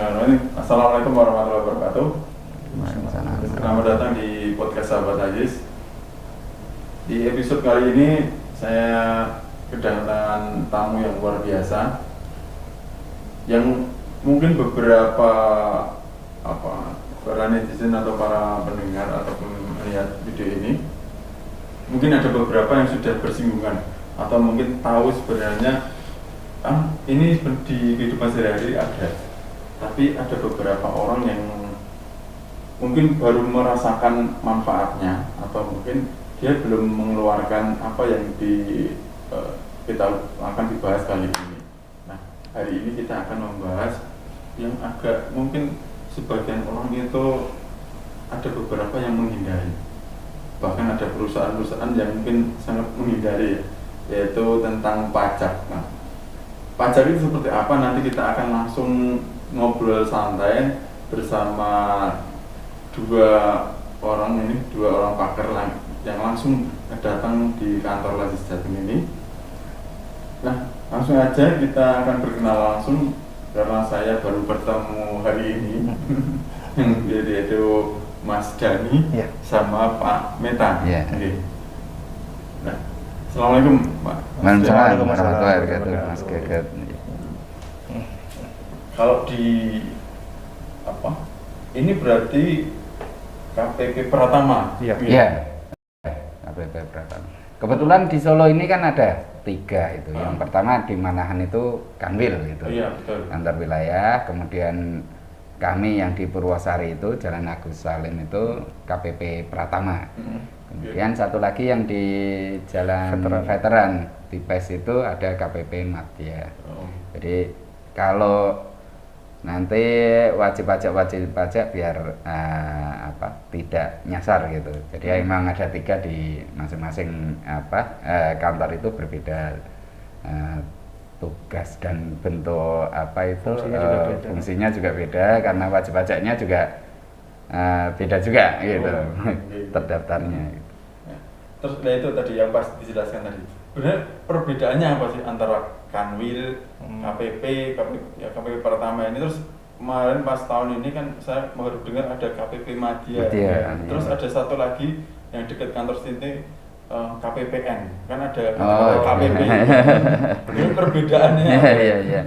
Bismillahirrahmanirrahim. Assalamualaikum warahmatullahi wabarakatuh. Waalaikumsalam. Selamat datang di podcast Sahabat Ajis. Di episode kali ini saya kedatangan tamu yang luar biasa, yang mungkin beberapa para netizen atau para pendengar ataupun melihat video ini, mungkin ada beberapa yang sudah bersinggungan atau mungkin tahu sebenarnya ini di kehidupan sehari-hari ada, tapi ada beberapa orang yang mungkin baru merasakan manfaatnya atau mungkin dia belum mengeluarkan apa yang kita akan dibahas kali ini. Nah, hari ini kita akan membahas yang agak mungkin sebagian orang itu ada beberapa yang menghindari, bahkan ada perusahaan-perusahaan yang mungkin sangat menghindari, yaitu tentang pajak. Nah, pajak itu seperti apa, nanti kita akan langsung ngobrol santai bersama dua orang pakar yang langsung datang di kantor Lajis Jatim ini. Nah, langsung aja kita akan berkenal langsung karena saya baru bertemu hari ini yaitu Mas Dani sama Pak Meta. Okay. Nah, Assalamualaikum Pak. Waalaikumsalam warahmatullahi wabarakatuh, Mas Geget. Kalau di ini berarti KPP Pratama. Iya. KPP Pratama. Kebetulan di Solo ini kan ada 3 itu. Yang pertama di Manahan itu Kanwil gitu. Iya, betul. Kantor wilayah, kemudian kami yang di Purwosari itu Jalan Agus Salim itu KPP Pratama. Kemudian satu lagi yang di Jalan Veteran di PES itu ada KPP Madya. Jadi kalau nanti wajib pajak biar tidak nyasar gitu. Jadi memang ada 3 di masing-masing kantor itu berbeda tugas dan bentuk fungsinya juga beda karena wajib pajaknya juga beda juga gitu terdaftarnya gitu. Terus itu tadi yang pas dijelaskan tadi, sebenarnya perbedaannya apa sih antara Kanwil, KPP Pertama ini? Terus kemarin pas tahun ini kan saya baru dengar ada KPP Madya. Terus ada satu lagi yang dekat kantor sini KPPN, kan ada KPP. Ini perbedaannya. Iya.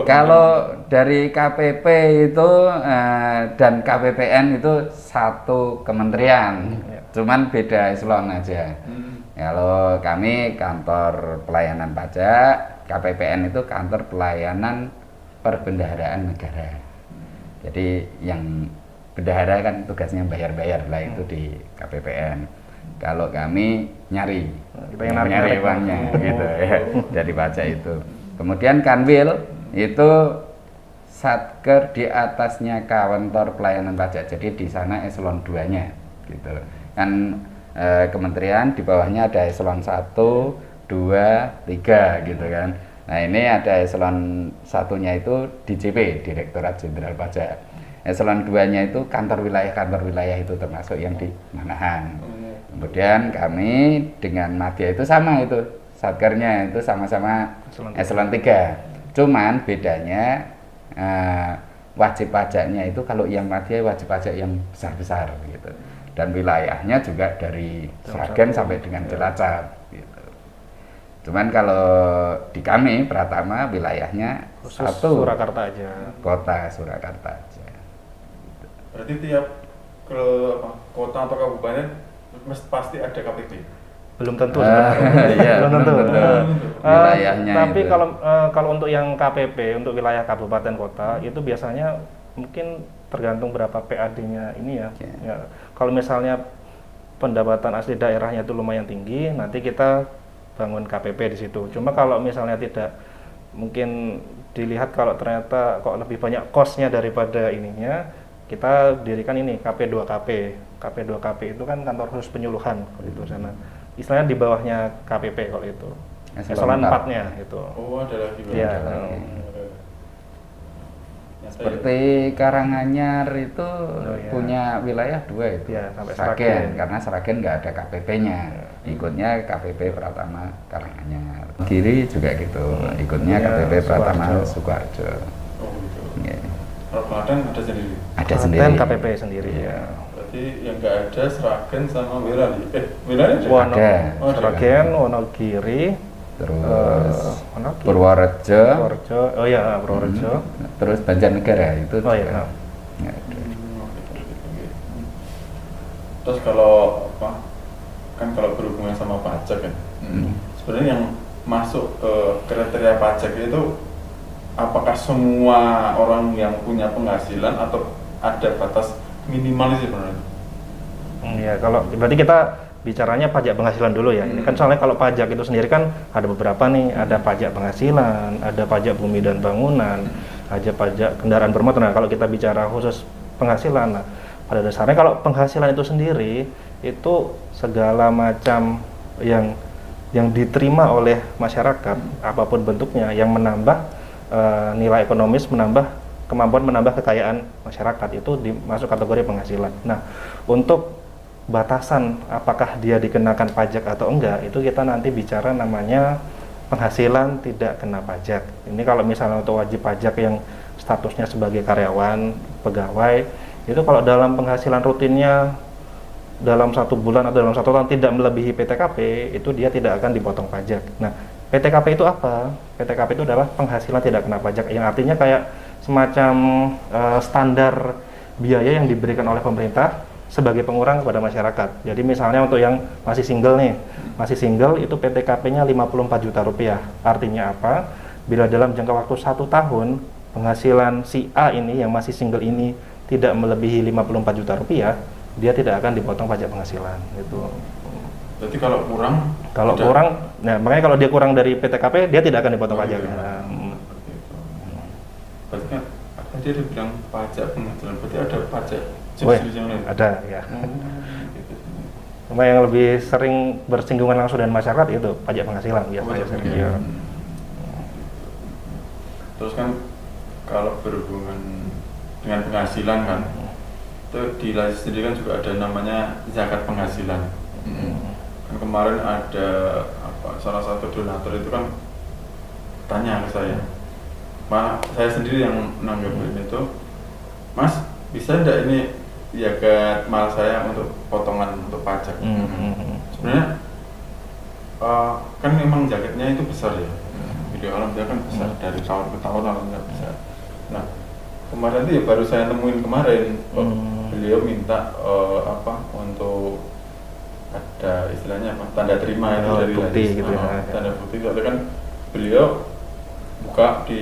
Kalau dari KPP itu dan KPPN itu satu kementerian, cuman beda eselon aja. Kalau kami kantor pelayanan pajak, KPPN itu kantor pelayanan perbendaharaan negara. Jadi yang bendahara kan tugasnya bayar-bayar lah itu di KPPN. Kalau kami nyari uangnya gitu ya dari pajak itu. Kemudian Kanwil itu satker di atasnya kantor pelayanan pajak. Jadi di sana eselon 2-nya gitu. Kan kementerian di bawahnya ada eselon 1, 2, 3 gitu kan. Nah, ini ada eselon 1-nya itu DJP, Direktorat Jenderal Pajak. Eselon 2-nya itu kantor wilayah itu termasuk yang di Manahan. Kemudian kami dengan Madya itu sama itu, satkernya itu sama-sama eselon 3. Cuman bedanya wajib pajaknya itu kalau yang Madya wajib pajak yang besar-besar gitu. Dan wilayahnya juga dari Sragen sampai dengan Cilacap gitu. Cuman kalau di kami Pratama wilayahnya khusus satu Surakarta aja. Kota Surakarta aja. Berarti tiap ke kota atau kabupaten pasti ada KPP. Belum tentu sebenarnya. Belum tentu. Wilayahnya tapi itu. kalau untuk yang KPP untuk wilayah kabupaten kota itu biasanya mungkin tergantung berapa PAD-nya ini ya. Kalau misalnya pendapatan asli daerahnya itu lumayan tinggi, nanti kita bangun KPP di situ. Cuma kalau misalnya tidak, mungkin dilihat kalau ternyata kok lebih banyak cost-nya daripada ininya, kita dirikan ini KP2KP. KP2KP itu kan kantor khusus penyuluhan kalau itu sana. Istilahnya di bawahnya KPP kalau itu. Eselon 4-nya itu. Oh, ada lagi. Iya. Seperti Karanganyar itu punya wilayah 2 itu, sampai Sragen, karena Sragen nggak ada KPP-nya, ikutnya KPP Pratama Karanganyar. Kiri juga gitu, ikutnya KPP Pratama Sukoharjo. Oh, gitu. Kalau Klaten ada sendiri. Ada Klaten sendiri. KPP sendiri ya. Berarti yang nggak ada Sragen sama Wirali. Wirali ada? Ada. Sragen, Wonogiri, Terus mana lagi? Purworejo, Purworejo. Oh ya, Purworejo. terus Banjarnegara itu. Oh iya. juga nggak ada. Terus kalau apa? Kan kalau berhubungan sama pajak kan. Sebenarnya yang masuk ke kriteria pajak itu apakah semua orang yang punya penghasilan atau ada batas minimal sih sebenarnya? Ya, kalau berarti kita bicaranya pajak penghasilan dulu ya. Ini kan soalnya kalau pajak itu sendiri kan ada beberapa nih, ada pajak penghasilan, ada pajak bumi dan bangunan, ada pajak kendaraan bermotor. Nah, kalau kita bicara khusus penghasilan, nah, pada dasarnya kalau penghasilan itu sendiri itu segala macam yang diterima oleh masyarakat apapun bentuknya yang menambah nilai ekonomis, menambah kemampuan menambah kekayaan masyarakat itu masuk kategori penghasilan. Nah, untuk batasan apakah dia dikenakan pajak atau enggak itu kita nanti bicara namanya penghasilan tidak kena pajak. Ini kalau misalnya untuk wajib pajak yang statusnya sebagai karyawan, pegawai, itu kalau dalam penghasilan rutinnya dalam 1 bulan atau dalam 1 tahun tidak melebihi PTKP, itu dia tidak akan dipotong pajak. Nah, PTKP itu apa? PTKP itu adalah penghasilan tidak kena pajak, yang artinya kayak semacam standar biaya yang diberikan oleh pemerintah sebagai pengurang kepada masyarakat. Jadi misalnya untuk yang masih single nih, masih single itu PTKP-nya 54 juta rupiah. Artinya apa? Bila dalam jangka waktu 1 tahun penghasilan si A ini yang masih single ini tidak melebihi 54 juta rupiah, dia tidak akan dipotong pajak penghasilan. Itu. Jadi kalau kurang? Kalau kurang, nah makanya kalau dia kurang dari PTKP dia tidak akan dipotong pajak. Berarti kan tadi ada bilang pajak penghasilan, berarti ada pajak jenis yang lain? Ada ya. Cuma yang lebih sering bersinggungan langsung dengan masyarakat itu pajak penghasilan biasanya sering. Ya. Terus kan kalau berhubungan dengan penghasilan kan, itu di Lazi sendiri kan juga ada namanya zakat penghasilan. Kan kemarin ada salah satu donatur itu kan tanya ke saya, saya sendiri yang nanggepin itu, Mas bisa enggak ini zakat mal saya untuk potongan untuk pajak? Sebenarnya kan memang zakatnya itu besar ya, video alhamdulillah kan besar dari tahun ke tahun alhamdulillah besar. Nah kemarin itu ya baru saya temuin kemarin, beliau minta untuk ada istilahnya apa, tanda terima itu dari bukti Lazi, gitu ya. tanda bukti. Soalnya kan beliau buka di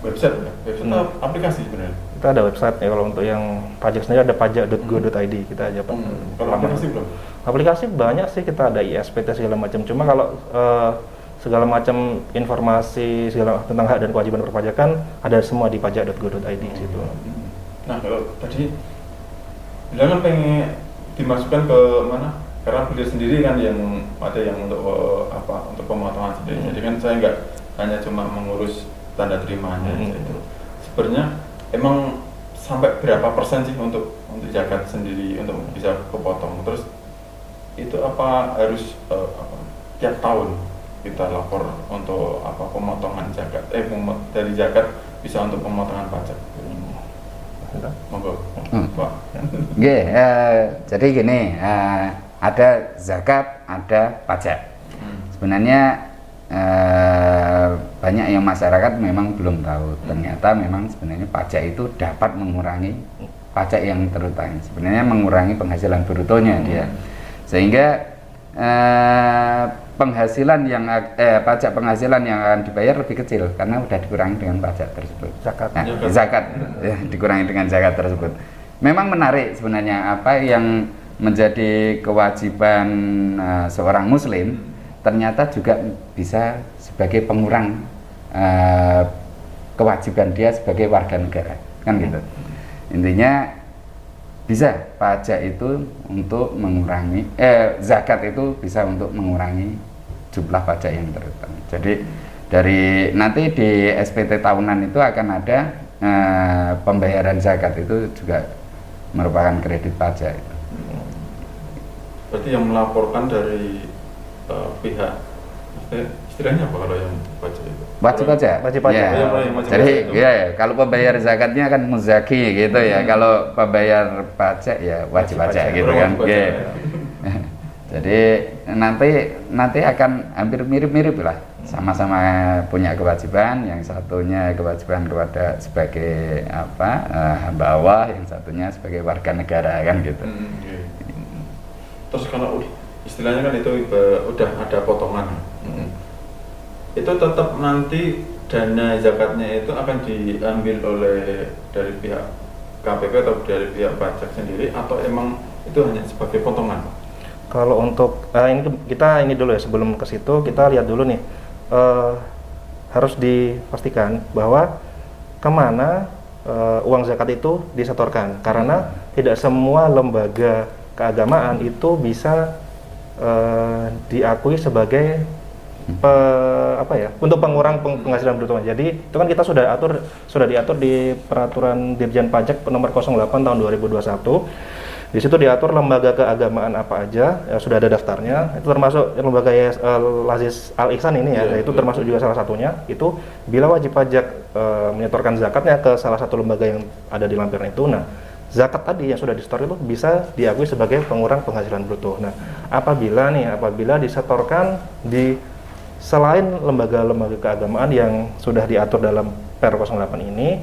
website atau aplikasi sebenarnya. Kita ada website ya, kalau untuk yang pajak sendiri ada pajak.go.id kita aja Pak. Kalau aplikasi belum? Aplikasi banyak sih, kita ada ISPT segala macam. Cuma kalau segala macam informasi tentang hak dan kewajiban perpajakan ada semua di pajak.go.id situ. Nah kalau tadi bilang kan pengen dimasukkan ke mana? Karena beliau sendiri kan yang ada yang untuk untuk pemotongan sendiri. Jadi kan saya nggak hanya cuma mengurus tanda terimanya itu. Sebenarnya emang sampai berapa persen sih untuk zakat sendiri untuk bisa kepotong? Terus itu apa harus tiap tahun kita lapor untuk pemotongan zakat? Dari zakat bisa untuk pemotongan pajak. Monggo, Pak. Jadi gini, ada zakat, ada pajak. Sebenarnya banyak yang masyarakat memang belum tahu. Ternyata memang sebenarnya pajak itu dapat mengurangi pajak yang terutang. Sebenarnya mengurangi penghasilan brutonya dia, sehingga penghasilan yang pajak penghasilan yang akan dibayar lebih kecil karena sudah dikurangi dengan pajak tersebut. Zakat ya, dikurangi dengan zakat tersebut. Memang menarik sebenarnya apa yang menjadi kewajiban seorang muslim ternyata juga bisa sebagai pengurang kewajiban dia sebagai warga negara, kan gitu. Intinya bisa pajak itu untuk mengurangi zakat itu bisa untuk mengurangi jumlah pajak yang terutang. Jadi dari nanti di SPT tahunan itu akan ada pembayaran zakat itu juga merupakan kredit pajak itu. Berarti yang melaporkan dari pihak Istilahnya apa kalau yang pajak itu? Wajib pajak. Wajib pajak. Ya. Oh, yang wajib Jadi pajak itu. ya kalau pembayar zakatnya kan muzaki gitu ya. Kalau pembayar pajak ya wajib pajak gitu kan. Wajib pajak, Ya. ya. Jadi nanti akan hampir mirip-mirip lah. Sama-sama punya kewajiban, yang satunya kewajiban kepada sebagai hamba Allah, yang satunya sebagai warga negara kan gitu. Iya. Terus kalau istilahnya kan itu udah ada potongan. Itu tetap nanti dana zakatnya itu akan diambil oleh dari pihak KPP atau dari pihak pajak sendiri, atau emang itu hanya sebagai potongan? Kalau untuk ini dulu ya, sebelum ke situ kita lihat dulu nih, harus dipastikan bahwa kemana uang zakat itu disetorkan, karena tidak semua lembaga keagamaan itu bisa diakui sebagai untuk pengurang penghasilan bruto. Jadi itu kan kita sudah diatur di peraturan Dirjen Pajak nomor 08 tahun 2021. Di situ diatur lembaga keagamaan apa aja, ya, sudah ada daftarnya. Itu termasuk lembaga Lazis Al Ihsan ini ya, itu termasuk juga salah satunya. Itu bila wajib pajak menyetorkan zakatnya ke salah satu lembaga yang ada di lampiran itu, nah zakat tadi yang sudah disetor itu bisa diakui sebagai pengurang penghasilan bruto. Nah, apabila disetorkan di selain lembaga-lembaga keagamaan yang sudah diatur dalam Per 08 ini,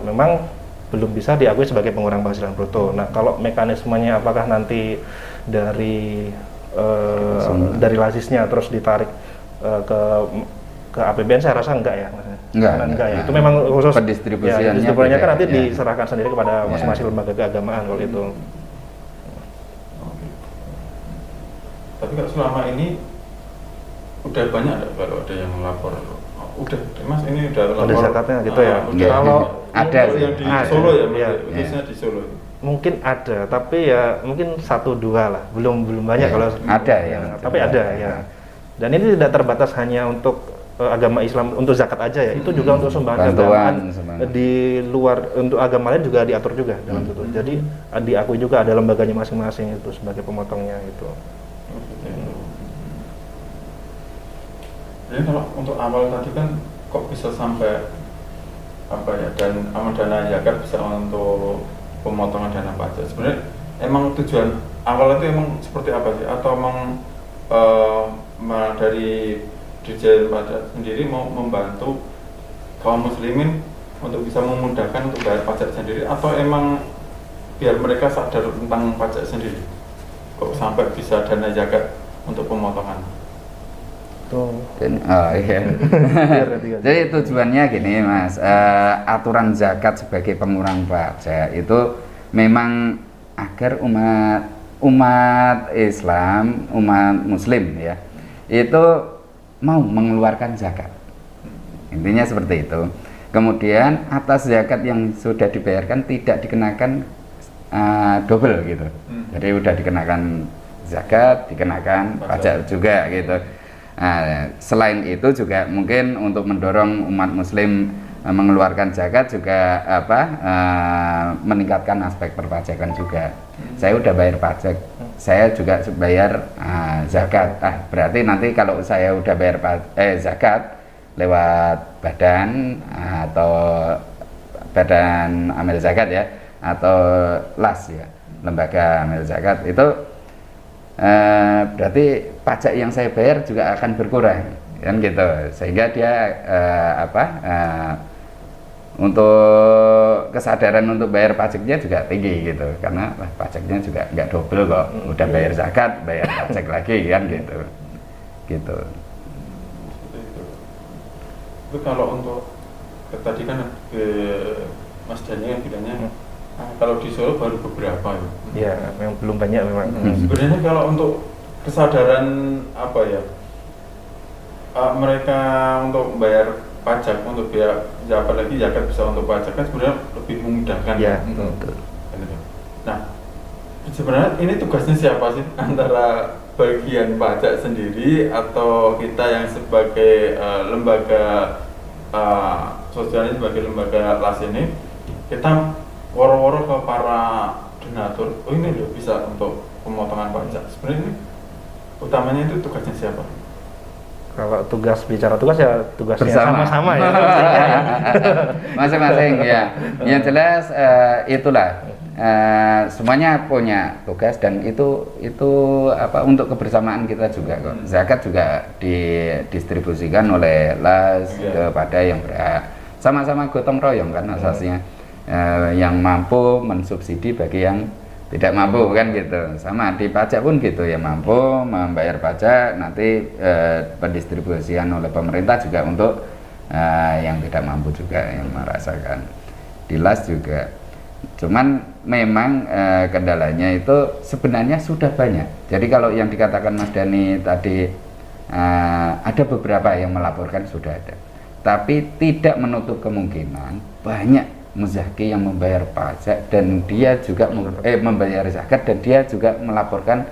memang belum bisa diakui sebagai pengurang penghasilan bruto. Nah, kalau mekanismenya apakah nanti dari Lazisnya terus ditarik ke APBN, saya rasa enggak ya, Mas. Enggak ya. Itu memang khusus pendistribusiannya kan nanti diserahkan sendiri kepada masing-masing lembaga keagamaan kalau itu. Tapi kalau selama ini udah banyak kalau ada yang lapor, udah Mas ini udah lapor, ada zakatnya gitu ya. Kalau ada yang di Solo ya, khususnya di Solo. Mungkin ada, tapi ya mungkin 1-2 lah, belum banyak kalau ada ya. Tapi ada ya. Dan ini tidak terbatas hanya untuk agama Islam untuk zakat aja ya, itu juga untuk sumbangan keagamaan di luar, untuk agama lain juga diatur juga dalam itu. Jadi diakui juga ada lembaganya masing-masing itu sebagai pemotongnya itu. Jadi kalau untuk awal tadi kan kok bisa sampai dan amal dana zakat bisa untuk pemotongan dana pajak. Sebenarnya emang tujuan awal itu emang seperti apa sih? Atau emang dari Dirjen Pajak sendiri mau membantu kaum muslimin untuk bisa memudahkan untuk bayar pajak sendiri, atau emang biar mereka sadar tentang pajak sendiri? Kok sampai bisa dana zakat untuk pemotongan? Iya. Jadi tujuannya gini Mas, aturan zakat sebagai pengurang pajak itu memang agar umat Islam, umat Muslim ya, itu mau mengeluarkan zakat. Intinya seperti itu. Kemudian atas zakat yang sudah dibayarkan tidak dikenakan double gitu. Jadi udah dikenakan zakat, dikenakan pajak juga gitu. Nah, selain itu juga mungkin untuk mendorong umat Muslim mengeluarkan zakat juga meningkatkan aspek perpajakan juga. Saya udah bayar pajak, saya juga bayar zakat. Berarti nanti kalau saya udah bayar zakat lewat badan atau badan amil zakat ya, atau LAS ya, lembaga amil zakat, itu berarti pajak yang saya bayar juga akan berkurang kan gitu, sehingga dia untuk kesadaran untuk bayar pajaknya juga tinggi gitu, karena pajaknya juga nggak double kok, udah bayar zakat bayar pajak lagi kan gitu. Itu kalau untuk tadi kan Mas Dani kan bilangnya kalau di Solo baru beberapa ya. Iya, memang belum banyak memang. Sebenarnya kalau untuk kesadaran mereka untuk bayar pajak, untuk biar apalagi zakat bisa untuk pajak kan sebenarnya lebih memudahkan. Iya. Nah, sebenarnya ini tugasnya siapa sih, antara bagian pajak sendiri atau kita yang sebagai lembaga sosialnya, sebagai lembaga LAS ini, kita woro-woro ke para donatur, oh ini loh bisa untuk pemotongan pajak. Sebenarnya ini utamanya itu tugasnya siapa? Kalau bicara tugas ya tugasnya Bersama. sama-sama ya. Masing-masing ya. Yang jelas itulah semuanya punya tugas dan itu apa untuk kebersamaan kita juga kok. Zakat juga didistribusikan oleh LAS kepada yang berhak. Sama-sama gotong royong kan asasnya. Yang mampu mensubsidi bagi yang tidak mampu kan gitu. Sama di pajak pun gitu ya, mampu membayar pajak, nanti pendistribusian oleh pemerintah juga untuk yang tidak mampu juga yang merasakan. Di LAS juga. Cuman memang kendalanya itu sebenarnya sudah banyak. Jadi kalau yang dikatakan Mas Dhani tadi ada beberapa yang melaporkan sudah ada. Tapi tidak menutup kemungkinan banyak muzaki yang membayar pajak dan dia juga membayar zakat dan dia juga melaporkan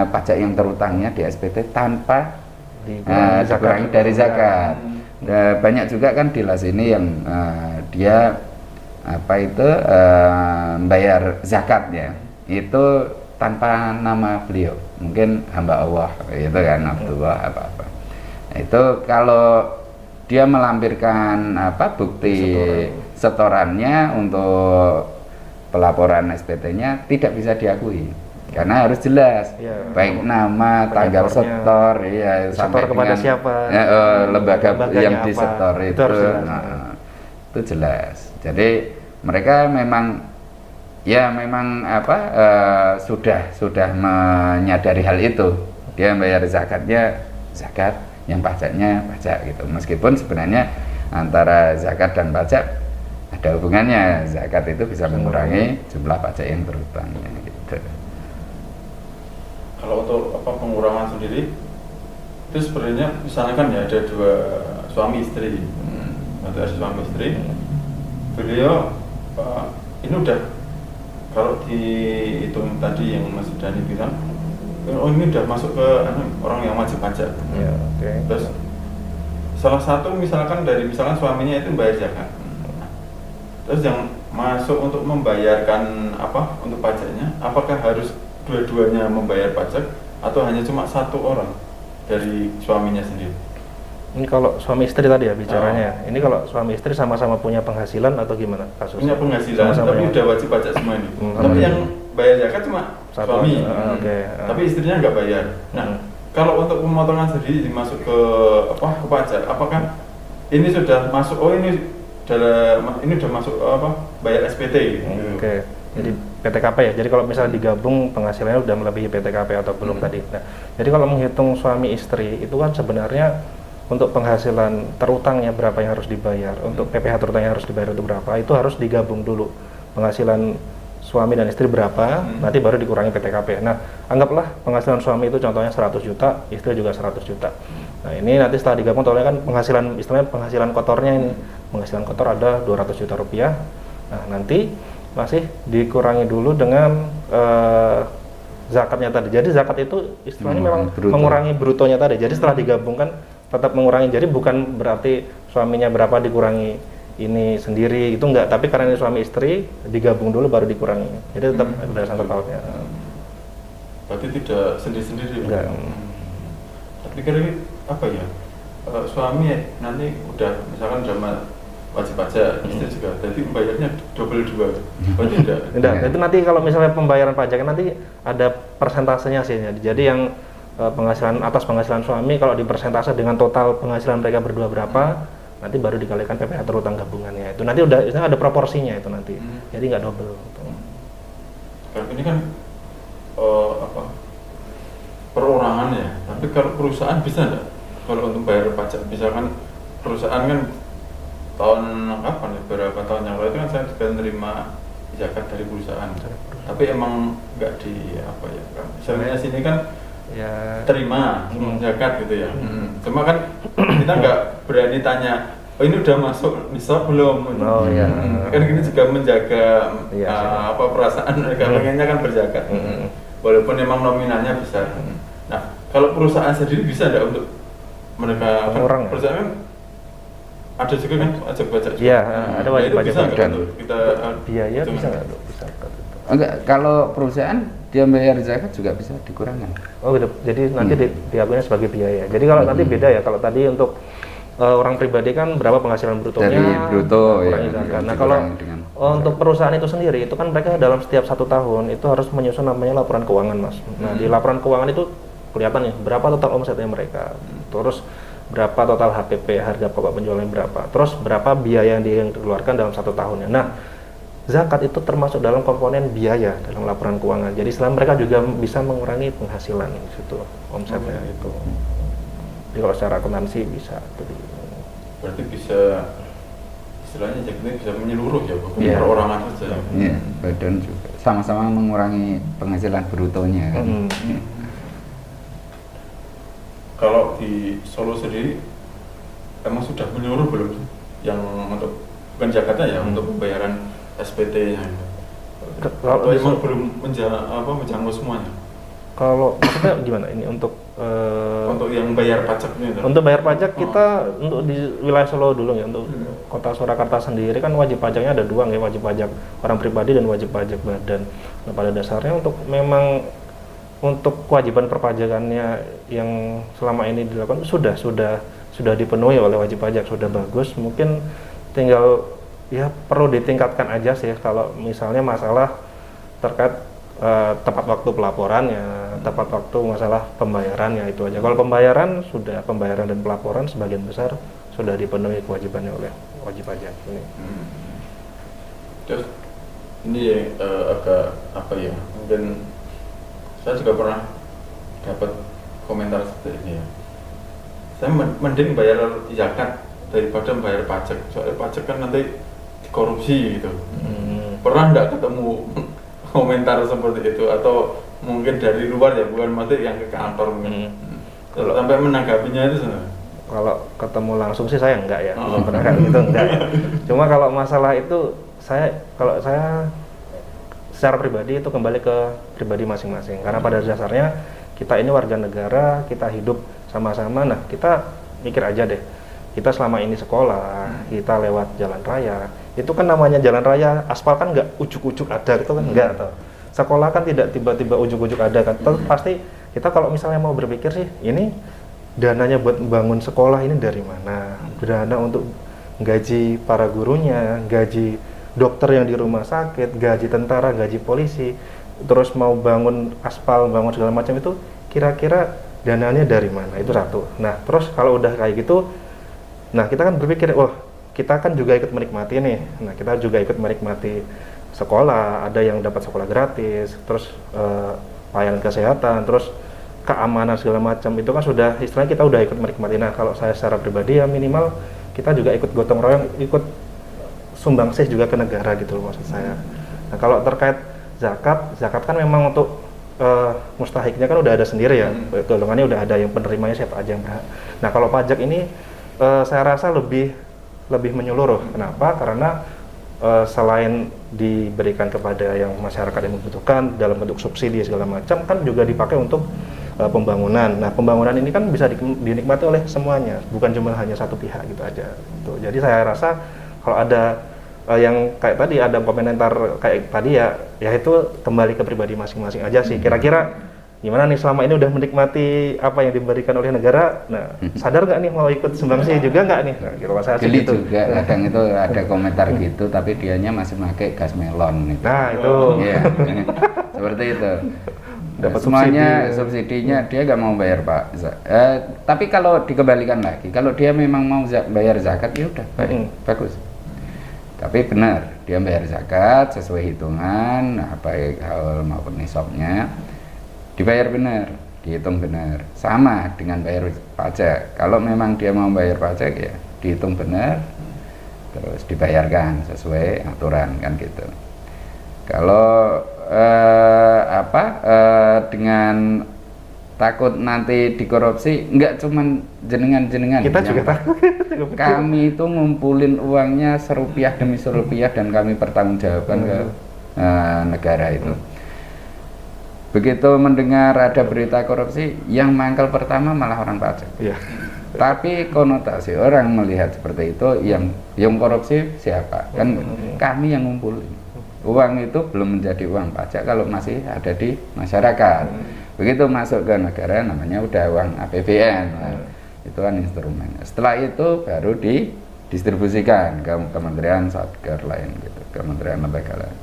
pajak yang terutangnya di SPT tanpa dikurangi dari zakat. Banyak juga kan di LAS ini yang dia membayar zakatnya itu tanpa nama beliau, mungkin hamba Allah itu kan Abdullah apa-apa. Itu kalau dia melampirkan bukti setorannya untuk pelaporan SPT-nya tidak bisa diakui karena harus jelas baik nama, tanggal setor, sampai kepada dengan siapa, lembaga yang apa, disetor itu itu jelas. Jadi mereka memang sudah menyadari hal itu. Dia membayar zakatnya zakat, yang pajaknya pajak gitu. Meskipun sebenarnya antara zakat dan pajak ada hubungannya. Zakat itu bisa mengurangi jumlah pajak yang terutangnya gitu. Kalau untuk pengurangan sendiri itu sebenarnya misalnya kan ya ada dua suami istri, ada suami istri, beliau ini udah kalau dihitung tadi yang Mas Dhani bilang, ini udah masuk ke orang yang wajib pajak. Terus salah satu misalkan suaminya itu bayar zakat, terus yang masuk untuk membayarkan untuk pajaknya, apakah harus dua-duanya membayar pajak atau hanya cuma satu orang dari suaminya sendiri? Ini kalau suami istri tadi ya bicaranya. Ini kalau suami istri sama-sama punya penghasilan atau gimana kasusnya? Punya penghasilan, tapi udah wajib pajak semua ini. Tapi yang bayar zakat cuma suami, tapi istrinya nggak bayar. Nah, kalau untuk pemotongan sendiri dimasuk ke pajak, apakah ini sudah masuk? Ini udah masuk bayar SPT? Jadi PTKP ya. Jadi kalau misalnya digabung penghasilannya udah melebihi PTKP atau belum tadi. Nah, jadi kalau menghitung suami istri itu kan sebenarnya untuk penghasilan terutangnya berapa yang harus dibayar, untuk PPh terutang yang harus dibayar itu berapa, itu harus digabung dulu penghasilan suami dan istri berapa, nanti baru dikurangi PTKP. Nah, anggaplah penghasilan suami itu contohnya 100 juta, istri juga 100 juta. Nah, ini nanti setelah digabung, soalnya kan penghasilan, istilahnya penghasilan kotornya ini, penghasilan kotor ada 200 juta rupiah. Nah, nanti masih dikurangi dulu dengan zakatnya tadi. Jadi zakat itu istilahnya memang mengurangi brutonya tadi. Jadi setelah digabungkan tetap mengurangi. Jadi bukan berarti suaminya berapa dikurangi ini sendiri, itu enggak, tapi karena ini suami istri digabung dulu baru dikurangi. Jadi tetap berdasarkan totalnya. Berarti tidak sendiri-sendiri. Enggak. Tapi kira-kira suami nanti udah misalkan udah wajib pajak, istri juga, jadi bayarnya double dua. Berarti tidak. Itu nanti kalau misalnya pembayaran pajaknya nanti ada persentasenya sih. Jadi yang penghasilan atas penghasilan suami kalau dipersentase dengan total penghasilan mereka berdua berapa, nanti baru dikalikan PPh terutang gabungannya. Itu nanti udah ada proporsinya itu nanti. Jadi nggak double. Karena ini kan perorangan ya. Tapi kalau perusahaan bisa nggak? Kalau untuk bayar pajak, misalkan perusahaan kan tahun kapan ya, beberapa tahun yang lalu itu kan saya juga menerima zakat dari perusahaan. Tapi emang nggak misalnya sini kan terima zakat gitu ya. Cuma kan kita nggak berani tanya, ini udah masuk nisab belum? Kan ini juga menjaga perasaan mereka, pengennya kan berzakat. Walaupun memang nominalnya besar. Nah, kalau perusahaan sendiri bisa nggak untuk mereka perusahaan kan ada juga kan wajib pajak. Iya, ada wajib pajak kan untuk kita biaya bisa nggak? Bisa. Enggak, kalau perusahaan dia bayar zakat juga bisa dikurangkan. Oh gitu. Jadi nanti diakuinya sebagai biaya. Jadi kalau nanti beda ya. Kalau tadi untuk orang pribadi kan berapa penghasilan brutonya Dari bruto ya. zakat. Nah kalau untuk perusahaan itu sendiri itu kan mereka dalam setiap 1 tahun itu harus menyusun namanya laporan keuangan, Mas. Nah di laporan keuangan itu kelihatan nih berapa total omsetnya mereka, terus berapa total HPP, harga pokok penjualannya berapa, terus berapa biaya yang dikeluarkan dalam 1 tahunnya. Nah zakat itu termasuk dalam komponen biaya dalam laporan keuangan. Jadi selain mereka juga bisa mengurangi penghasilan di situ omsetnya itu. Jadi kalau secara akuntansi bisa. Berarti bisa istilahnya zakatnya bisa menyeluruh ya, bukan Iya. perorangan saja. Iya, badan juga sama-sama mengurangi penghasilan brutonya kan. Kalau di Solo sendiri emang sudah menyeluruh belum sih? Yang untuk bukan zakatnya ya, untuk pembayaran SPT-nya itu. Kalau Atau emang belum menjangkau semuanya? Kalau maksudnya gimana ini untuk Untuk yang bayar pajaknya itu? untuk bayar pajak kita untuk di wilayah Solo dulu ya, untuk Kota Surakarta sendiri kan wajib pajaknya ada 2 ya, wajib pajak orang pribadi dan wajib pajak badan. Nah, pada dasarnya untuk memang untuk kewajiban perpajakannya yang selama ini dilakukan sudah dipenuhi oleh wajib pajak, sudah bagus. Mungkin tinggal ya perlu ditingkatkan aja sih kalau misalnya masalah terkait tepat waktu pelaporannya, tepat waktu masalah pembayarannya, itu aja. Kalau pembayaran dan pelaporan sebagian besar sudah dipenuhi kewajibannya oleh wajib pajak ini. Terus ini agak apa ya, mungkin saya juga pernah dapat komentar seperti ini ya. Saya mending bayar zakat daripada bayar pajak, soalnya pajak kan nanti dikorupsi gitu. Pernah nggak ketemu komentar seperti itu, atau mungkin dari luar ya, bukan mati yang ke kantor mungkin. Sampai menanggapinya itu sebenarnya. Kalau ketemu langsung sih saya enggak ya, belum pernah kayak gitu enggak ya. Cuma kalau masalah itu kalau saya secara pribadi itu kembali ke pribadi masing-masing, karena pada dasarnya kita ini warga negara, kita hidup sama-sama. Nah kita mikir aja deh, kita selama ini sekolah, kita lewat jalan raya, itu kan namanya jalan raya aspal kan nggak ujuk-ujuk ada gitu kan, enggak atau sekolah kan tidak tiba-tiba ujuk-ujuk ada kan. Pasti kita kalau misalnya mau berpikir sih, ini dananya buat bangun sekolah ini dari mana, dana untuk gaji para gurunya, gaji dokter yang di rumah sakit, gaji tentara, gaji polisi, terus mau bangun aspal, bangun segala macam itu kira-kira dananya dari mana, itu satu. Nah terus kalau udah kayak gitu, nah kita kan berpikir, wah kita kan juga ikut menikmati nih. Nah kita juga ikut menikmati sekolah, ada yang dapat sekolah gratis, terus pelayanan kesehatan, terus keamanan segala macam, itu kan sudah istilahnya kita udah ikut menikmati. Nah kalau saya secara pribadi ya minimal kita juga ikut gotong royong, ikut sumbangsih juga ke negara gitu loh maksud saya. Nah kalau terkait zakat kan memang untuk mustahiknya kan udah ada sendiri ya, golongannya udah ada, yang penerimanya siapa aja yang berhak. Nah kalau pajak ini saya rasa lebih menyeluruh. Kenapa? Karena selain diberikan kepada yang masyarakat yang membutuhkan dalam bentuk subsidi segala macam, kan juga dipakai untuk pembangunan. Nah pembangunan ini kan bisa dinikmati oleh semuanya, bukan cuma hanya satu pihak gitu aja. Gitu. Jadi saya rasa kalau ada yang kayak tadi ada komentar kayak tadi ya itu kembali ke pribadi masing-masing aja sih. Kira-kira gimana nih selama ini udah menikmati apa yang diberikan oleh negara, nah sadar nggak nih mau ikut sumbangsi juga nggak nih? Nah, kalau saya Geli gitu. juga kadang itu ada komentar gitu, tapi dianya masih pakai gas melon gitu. Nah itu. Iya, seperti itu. Dapat semuanya subsidinya dia nggak mau bayar Pak. Tapi kalau dikembalikan lagi, kalau dia memang mau bayar zakat ya udah bagus. Tapi benar dia bayar zakat sesuai hitungan, baik haul maupun nisabnya. Dibayar benar, dihitung benar, sama dengan bayar pajak. Kalau memang dia mau bayar pajak ya dihitung benar, terus dibayarkan sesuai aturan kan gitu. Kalau dengan takut nanti dikorupsi, enggak cuman jenengan Kita juga takut. Kami itu ngumpulin uangnya serupiah demi serupiah dan kami pertanggungjawabkan ke negara itu. Begitu mendengar ada berita korupsi, yang mangkal pertama malah orang pajak. Iya. Tapi konotasi orang melihat seperti itu, yang korupsi siapa? Kan kami yang ngumpulin. Uang itu belum menjadi uang pajak kalau masih ada di masyarakat. Begitu masuk ke negara namanya udah uang APBN. Nah, itu kan instrumen. Setelah itu baru didistribusikan ke kementerian satker lain gitu, kementerian lembaga lain.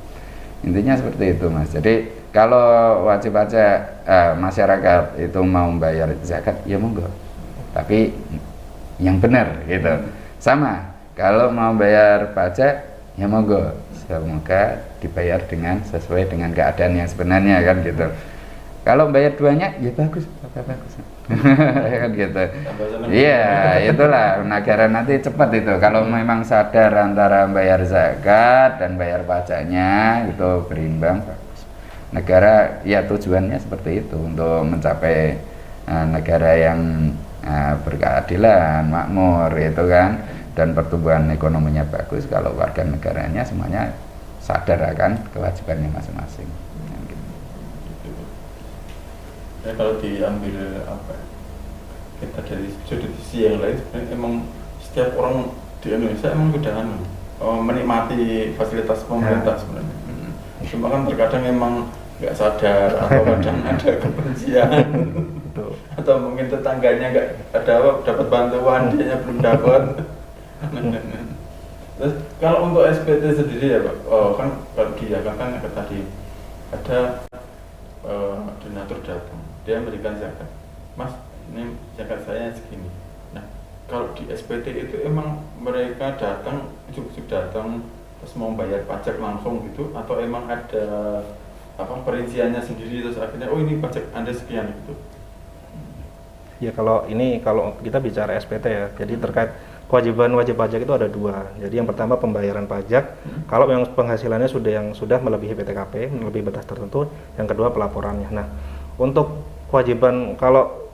Intinya seperti itu, Mas. Jadi kalau wajib pajak masyarakat itu mau membayar zakat ya monggo. Tapi yang benar gitu. Sama, kalau mau bayar pajak ya monggo. Semoga dibayar dengan sesuai dengan keadaan yang sebenarnya kan gitu. Kalau bayar duanya ya bagus, bagus. Kan gitu. Iya, itulah negara nanti cepat itu. Kalau memang sadar antara bayar zakat dan bayar pajaknya itu berimbang, bagus. Negara ya tujuannya seperti itu untuk mencapai negara yang berkeadilan, makmur itu kan, dan pertumbuhan ekonominya bagus kalau warga negaranya semuanya sadar akan kewajibannya masing-masing. Ya, kalau diambil kita dari sisi yang lain, sebenarnya emang setiap orang di Indonesia emang sudah menikmati fasilitas pemerintah sebenarnya. Cuma kan terkadang emang nggak sadar atau kadang ada kebencian atau mungkin tetangganya nggak ada dapat bantuan, dia belum dapat. Terus kalau untuk SPT sendiri ya Pak, kan kalau di Jakarta kan tadi ada donatur datang, dia memberikan zakat, Mas ini zakat saya segini. Nah kalau di SPT itu emang mereka datang, cukup datang terus mau bayar pajak langsung gitu, atau emang ada perinciannya sendiri terus akhirnya oh ini pajak Anda sekian gitu? Ya kalau kita bicara SPT ya, jadi terkait kewajiban wajib pajak itu ada dua. Jadi yang pertama pembayaran pajak, kalau yang penghasilannya sudah melebihi PTKP, melebihi batas tertentu. Yang kedua pelaporannya. Nah, untuk kewajiban kalau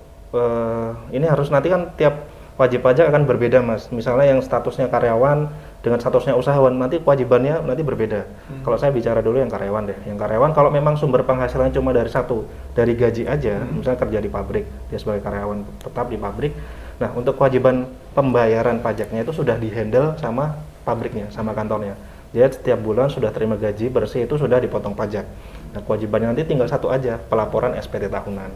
ini harus nanti kan tiap wajib pajak akan berbeda, Mas. Misalnya yang statusnya karyawan dengan statusnya usahawan, nanti kewajibannya nanti berbeda. Kalau saya bicara dulu yang karyawan deh. Yang karyawan kalau memang sumber penghasilannya cuma dari gaji aja, misalnya kerja di pabrik, dia sebagai karyawan tetap di pabrik. Nah, untuk kewajiban pembayaran pajaknya itu sudah dihandle sama pabriknya, sama kantornya. Dia setiap bulan sudah terima gaji bersih, itu sudah dipotong pajak. Nah, kewajibannya nanti tinggal satu aja, pelaporan SPT tahunan.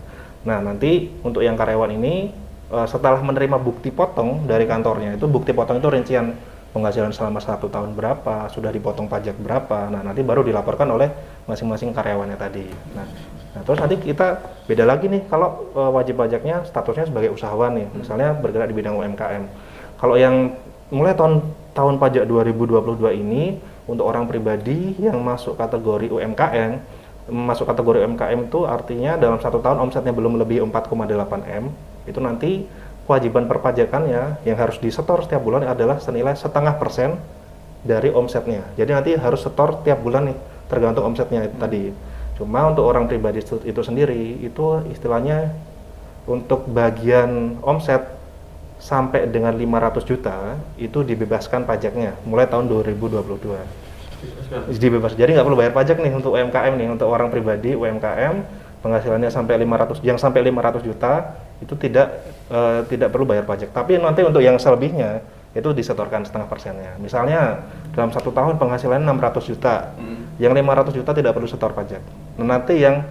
Nah, nanti untuk yang karyawan ini setelah menerima bukti potong dari kantornya, itu bukti potong itu rincian penghasilan selama 1 tahun berapa, sudah dipotong pajak berapa. Nah, nanti baru dilaporkan oleh masing-masing karyawannya tadi. Nah, terus nanti kita beda lagi nih kalau wajib pajaknya statusnya sebagai usahawan nih, misalnya bergerak di bidang UMKM. Kalau yang mulai tahun pajak 2022 ini untuk orang pribadi yang masuk kategori UMKM, itu artinya dalam 1 tahun omsetnya belum lebih 4,8 M, itu nanti kewajiban perpajakannya yang harus disetor setiap bulan adalah senilai 0,5% dari omsetnya. Jadi nanti harus setor tiap bulan nih, tergantung omsetnya itu tadi. Cuma untuk orang pribadi itu sendiri, itu istilahnya untuk bagian omset sampai dengan 500 juta itu dibebaskan pajaknya mulai tahun 2022. Dibebas. Jadi nggak perlu bayar pajak nih untuk UMKM nih, untuk orang pribadi UMKM penghasilannya sampai 500 juta itu tidak perlu bayar pajak. Tapi nanti untuk yang selebihnya itu disetorkan 0,5%-nya. Misalnya dalam 1 tahun penghasilannya 600 juta, yang 500 juta tidak perlu setor pajak. Nah, nanti yang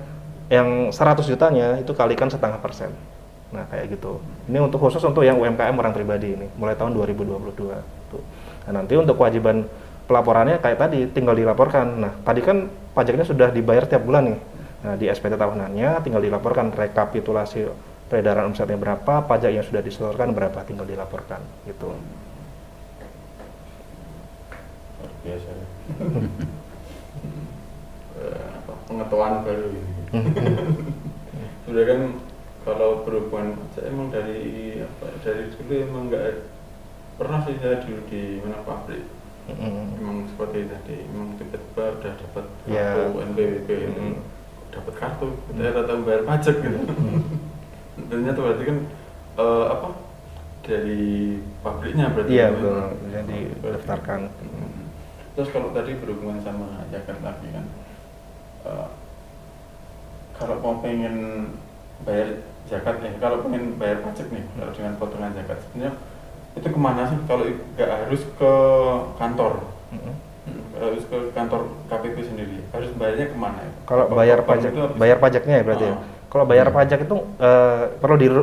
100 jutanya itu kalikan 0,5%. Nah, kayak gitu. Ini khusus untuk yang UMKM orang pribadi ini, mulai tahun 2022. Tuh. Nah, nanti untuk kewajiban pelaporannya kayak tadi, tinggal dilaporkan. Nah, tadi kan pajaknya sudah dibayar tiap bulan nih. Nah, di SPT tahunannya tinggal dilaporkan rekapitulasi peredaran omsetnya berapa, pajak yang sudah disetorkan berapa, tinggal dilaporkan gitu. Biasa. Pengetahuan baru ini. Sudah kan kalau berhubungan saya emang dari dulu emang nggak pernah sih saya dulu di mana pabrik. Emang seperti tadi, emang tiba-tiba udah dapat kartu NPWP, dapat kartu, kita tahu bayar pajak gitu. Ternyata berarti kan dari pabriknya berarti. Iya betul, jadi didaftarkan. Terus kalau tadi berhubungan sama zakat lagi kan, kalau mau pengen bayar zakat kalau pengen bayar pajak nih, kalau dengan potongan zakat sebenarnya itu kemana sih kalau nggak harus ke kantor? harus ke kantor KPP sendiri, harus bayarnya kemana ya? Kalau bayar pajaknya ya berarti ya. Kalau bayar pajak itu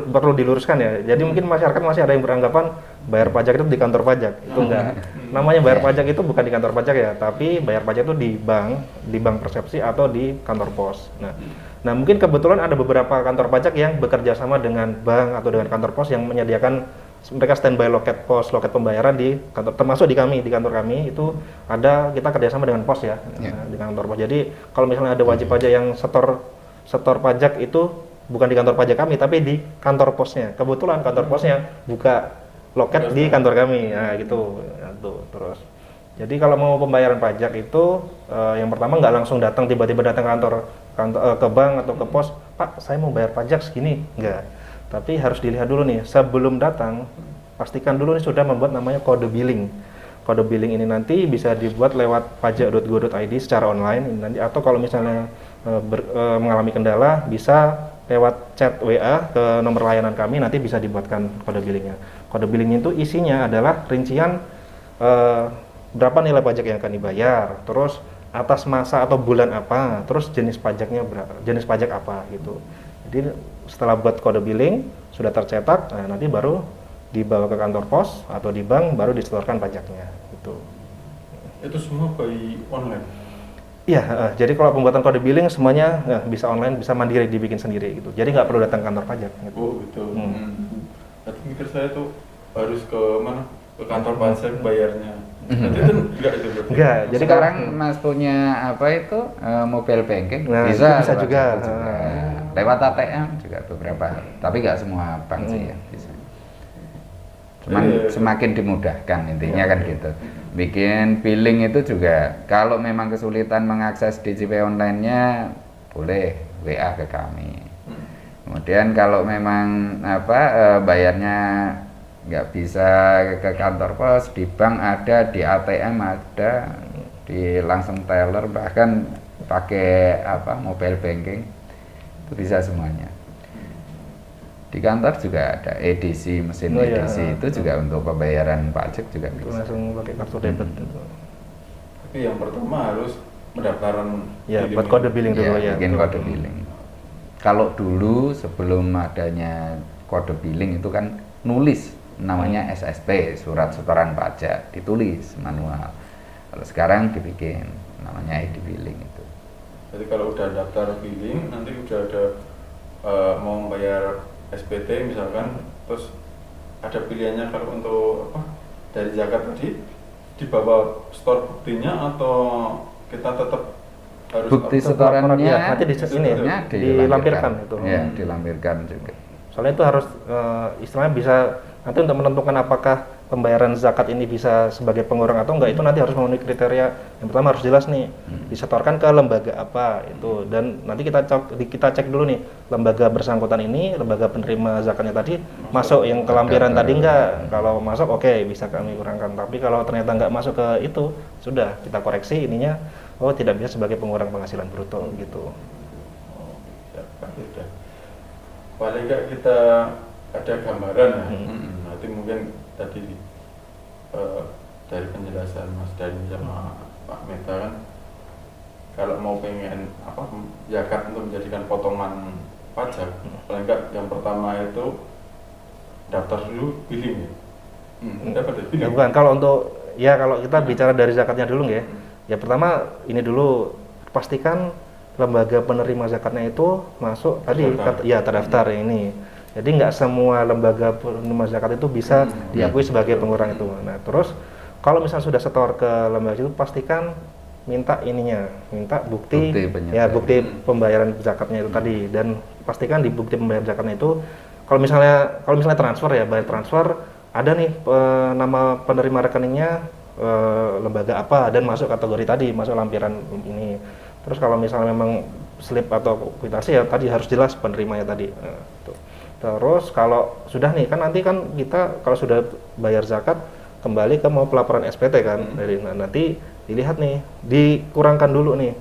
perlu diluruskan ya. Jadi mungkin masyarakat masih ada yang beranggapan bayar pajak itu di kantor pajak. Itu enggak. Namanya bayar pajak itu bukan di kantor pajak ya, tapi bayar pajak itu di bank persepsi atau di kantor pos. Nah, mungkin kebetulan ada beberapa kantor pajak yang bekerja sama dengan bank atau dengan kantor pos yang menyediakan mereka standby loket pembayaran di kantor, termasuk di kantor kami itu ada, kita kerjasama dengan pos ya, di kantor pos. Jadi kalau misalnya ada wajib pajak yang setor pajak itu bukan di kantor pajak kami tapi di kantor posnya. Kebetulan kantor posnya buka loket di kantor kami. Nah, gitu. Terus. Jadi kalau mau pembayaran pajak itu yang pertama nggak langsung datang tiba-tiba datang ke bank atau ke pos, "Pak, saya mau bayar pajak segini." Enggak. Tapi harus dilihat dulu nih, sebelum datang pastikan dulu nih sudah membuat namanya kode billing. Kode billing ini nanti bisa dibuat lewat pajak.go.id secara online nanti, atau kalau misalnya mengalami kendala bisa lewat chat WA ke nomor layanan kami, nanti bisa dibuatkan kode billingnya. Kode billing itu isinya adalah rincian berapa nilai pajak yang akan dibayar, terus atas masa atau bulan apa, terus jenis pajaknya jenis pajak apa gitu. Jadi setelah buat kode billing sudah tercetak, nah nanti baru dibawa ke kantor pos atau di bank baru disetorkan pajaknya gitu. Itu semua by online? Iya, jadi kalau pembuatan kode billing semuanya bisa online, bisa mandiri dibikin sendiri gitu. Jadi nggak perlu datang ke kantor pajak. Gitu. Oh gitu. Tapi mikir saya tuh harus ke mana? Ke kantor pajak bayarnya. Nanti itu enggak itu berarti? Enggak. Jadi sekarang Mas punya apa itu mobile banking, nah, bisa juga. Lewat ATM juga beberapa, tapi nggak semua bank sih ya bisa. Cuman semakin dimudahkan intinya kan gitu. Bikin billing itu juga kalau memang kesulitan mengakses DJP online-nya boleh WA ke kami. Kemudian kalau memang bayarnya nggak bisa ke kantor pos, di bank ada, di ATM ada, di langsung teller, bahkan pakai mobile banking itu bisa semuanya. Di kantor juga ada edisi, mesin edisi itu juga untuk pembayaran pajak juga bisa. Langsung pakai kartu debit itu. Tapi yang pertama harus pendaftaran buat kode billing dulu ya. Bikin kode billing. Kalau dulu sebelum adanya kode billing itu kan nulis namanya SSP, surat setoran pajak, ditulis manual. Kalau sekarang dibikin namanya ID billing itu. Jadi kalau udah daftar billing nanti udah ada mau bayar SPT misalkan, terus ada pilihannya kalau untuk dari zakat tadi dibawa store buktinya atau kita tetap harus bukti setorannya nanti dilampirkan itu. Ya, dilampirkan juga. Soalnya itu harus istilahnya bisa nanti untuk menentukan apakah pembayaran zakat ini bisa sebagai pengurang atau enggak, itu nanti harus memenuhi kriteria. Yang pertama harus jelas nih disetorkan ke lembaga apa itu, dan nanti kita cek dulu nih lembaga bersangkutan ini, lembaga penerima zakatnya tadi masuk yang kelampiran tadi enggak. Kalau masuk oke, bisa kami kurangkan, tapi kalau ternyata enggak masuk ke itu sudah kita koreksi ininya, tidak bisa sebagai pengurang penghasilan bruto gitu. Paling enggak kita ada gambaran ya. Nanti mungkin tadi dari penjelasan Mas Dani sama Pak Meta kan, kalau mau pengen zakat untuk menjadikan potongan pajak, paling enggak yang pertama itu daftar dulu billing ya. Dapat billing. Bukan, kalau kita bicara dari zakatnya dulu ya. Ya pertama ini dulu pastikan lembaga penerima zakatnya itu masuk terdaftar yang ini. Jadi nggak semua lembaga penerima zakat itu bisa diakui sebagai pengurang itu. Nah terus kalau misalnya sudah setor ke lembaga itu pastikan minta bukti pembayaran zakatnya itu tadi, dan pastikan di bukti pembayaran zakatnya itu kalau misalnya transfer ya, bayar transfer ada nih nama penerima rekeningnya lembaga apa dan masuk kategori tadi, masuk lampiran ini. Terus kalau misalnya memang slip atau kwitansi ya tadi harus jelas penerimanya tadi. Terus kalau sudah nih kan nanti kan kita kalau sudah bayar zakat kembali ke mau pelaporan SPT kan, nanti dilihat nih, dikurangkan dulu nih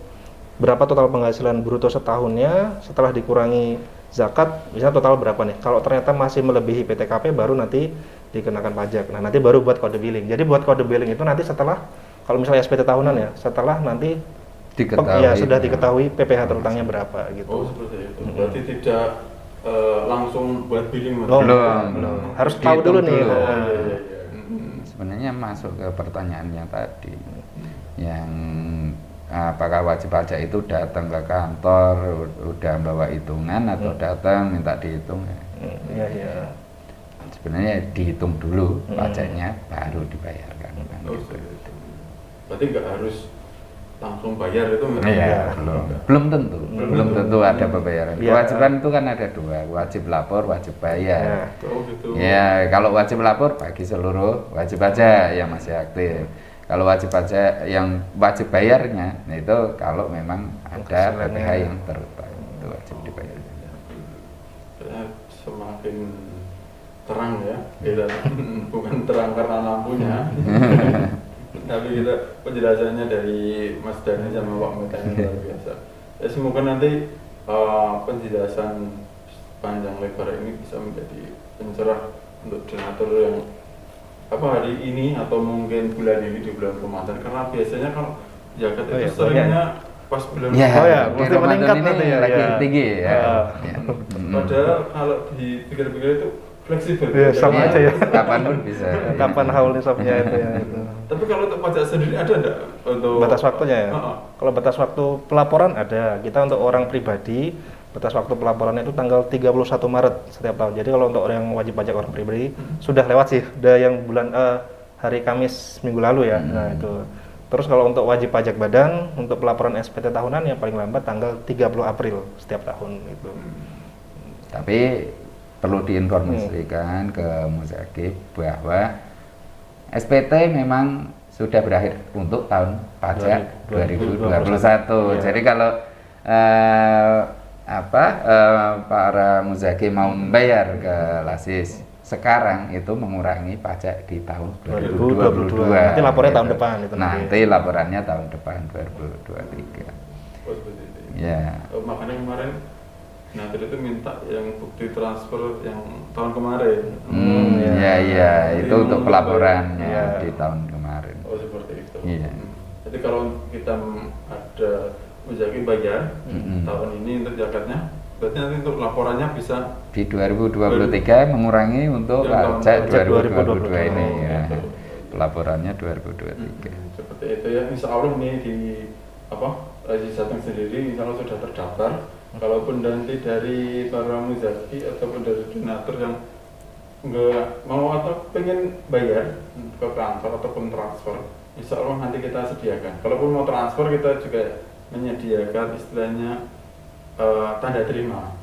berapa total penghasilan bruto setahunnya setelah dikurangi zakat, misalnya total berapa nih. Kalau ternyata masih melebihi PTKP baru nanti dikenakan pajak. Nah nanti baru buat kode billing. Jadi buat kode billing itu nanti setelah kalau misalnya SPT tahunan ya, setelah nanti Diketahui. ya sudah diketahui PPh terutangnya berapa gitu. Oh seperti itu. Berarti tidak langsung buat billing. Oh, belum. Harus tahu dulu nih. Dulu. Oh iya iya iya. Sebenarnya masuk ke pertanyaannya tadi, yang apakah wajib pajak itu datang ke kantor udah bawa hitungan atau datang minta dihitung? Iya iya. Sebenarnya dihitung dulu pajaknya baru dibayarkan. Oh, seperti itu. Berarti nggak harus langsung bayar itu nggak? Iya, belum tentu ada pembayaran. Iya. Kewajiban itu kan ada dua, wajib lapor, wajib bayar. Oh gitu. Ya, kalau wajib lapor bagi seluruh wajib pajak yang masih aktif. Kalau wajib pajak yang wajib bayarnya, nah itu kalau memang ada PPh yang itu wajib dibayar. Semakin terang ya, bukan terang karena lampunya. Tapi kita penjelasannya dari Mas Dhani sama Pak Meta yang luar biasa. Ya semoga nanti penjelasan panjang lebar ini bisa menjadi pencerah untuk donatur yang hari ini atau mungkin bulan ini di bulan Ramadan, karena biasanya kalau zakat itu seringnya pas bulan mesti meningkat ini nanti ya. Lagi tinggi ya. Padahal kalau dipikir-pikir itu fleksibel. Ya, sama aja ya. Kapan pun bisa. Kapan haul nisabnya itu ya itu. Tapi kalau untuk pajak sendiri ada enggak untuk Batas waktunya ya? Kalau batas waktu pelaporan ada. Kita untuk orang pribadi, batas waktu pelaporannya itu tanggal 31 Maret setiap tahun. Jadi kalau untuk orang yang wajib pajak orang pribadi sudah lewat sih, udah yang bulan hari Kamis minggu lalu ya. Nah itu. Terus kalau untuk wajib pajak badan, untuk pelaporan SPT tahunan yang paling lambat tanggal 30 April setiap tahun itu. Tapi perlu diinformasikan ke Muzakib bahwa SPT memang sudah berakhir untuk tahun pajak 2021. Jadi kalau para muzaki mau membayar ke Lasis sekarang itu mengurangi pajak di tahun 2022. Nanti lapornya tahun depan itu nanti laporannya tahun depan 2023. Oh, seperti itu. Ya. Makanya kemarin Nadir itu minta yang bukti transfer yang tahun kemarin. Iya, itu untuk pelaporannya di tahun kemarin. Oh, seperti itu. Iya. Jadi kalau kita ada muzaki bayar tahun ini untuk zakatnya, berarti nanti untuk laporannya bisa di 2023 mengurangi untuk pajak 2022 ini ya. Pelaporannya 2023. Seperti itu ya. Insya Allah nih di Lasis Jateng sendiri insya Allah sudah terdaftar. Kalaupun nanti dari para muzaki ataupun dari donatur yang nggak mau atau pengen bayar ke kantor ataupun transfer, insya Allah nanti kita sediakan. Kalaupun mau transfer kita juga menyediakan istilahnya tanda terima.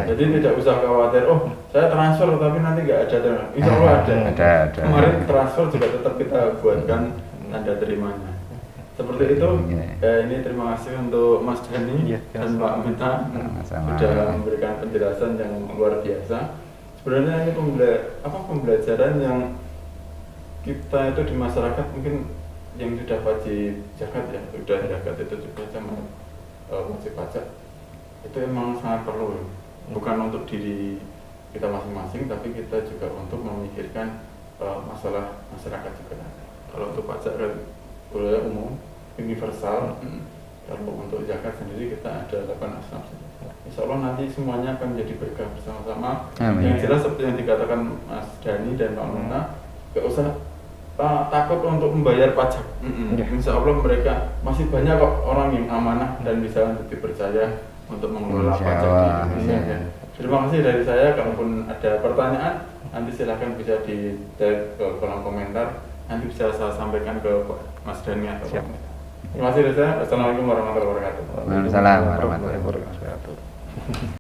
Jadi tidak usah khawatir, saya transfer tapi nanti nggak ada terima. Insya Allah ada. Kemarin transfer juga tetap kita buatkan tanda terimanya. Seperti itu. Ini terima kasih untuk Mas Dhani dan Pak Meta sudah memberikan penjelasan yang luar biasa. Sebenarnya ini pembelajaran yang kita itu di masyarakat mungkin yang sudah wajib zakat ya, sudah zakat itu juga sama wajib pajak itu emang sangat perlu, bukan untuk diri kita masing-masing, tapi kita juga untuk memikirkan masalah masyarakat juga. Kalau untuk pajak kan budaya umum universal, kalau untuk zakat sendiri kita ada 8 asnaf. Insya Allah nanti semuanya akan menjadi berkah bersama-sama. Yang jelas seperti yang dikatakan Mas Dhani dan Pak Meta, gak usah takut untuk membayar pajak. Insya Allah mereka masih banyak kok orang yang amanah dan bisa dipercaya untuk mengelola pajak di Indonesia. Terima kasih dari saya. Kalaupun ada pertanyaan, nanti silahkan bisa di kolom komentar. Nanti bisa saya sampaikan ke Mas Dhani atau Pak Meta. Terima kasih dari saya. Assalamualaikum warahmatullahi wabarakatuh. Waalaikumsalam warahmatullahi wabarakatuh.